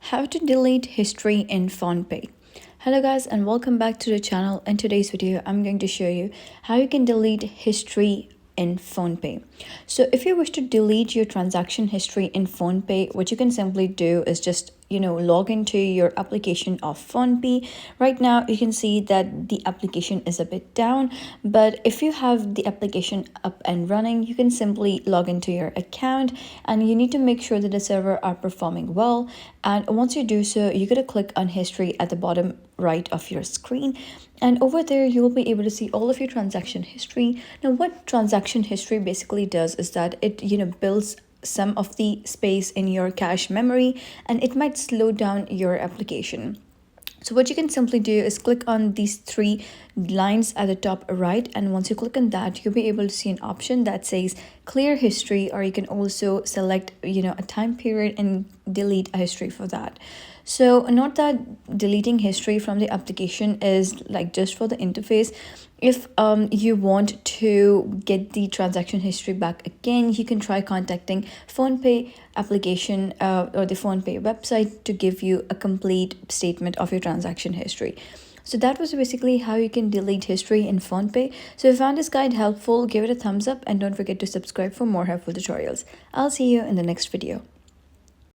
How to delete history in Phonepe. Hello guys and welcome back to the channel. In today's video I'm going to show you how you can delete history in Phonepe. So if you wish to delete your transaction history in Phonepe, what you can simply do is just log into your application of Phonepe. Right now you can see that the application is a bit down, but if you have the application up and running, you can simply log into your account and you need to make sure that the server are performing well. And once you do so, you're going to click on history at the bottom right of your screen, and over there you will be able to see all of your transaction history. Now what transaction history basically does is that it builds some of the space in your cache memory, and it might slow down your application. So what you can simply do is click on these three lines at the top right, and once you click on that, you'll be able to see an option that says clear history, or you can also select a time period and delete a history for that. So note that deleting history from the application is like just for the interface. If you want to get the transaction history back again, you can try contacting Phonepe application or the Phonepe website to give you a complete statement of your transaction history. So that was basically how you can delete history in Phonepe. So if you found this guide helpful, give it a thumbs up and don't forget to subscribe for more helpful tutorials. I'll see you in the next video.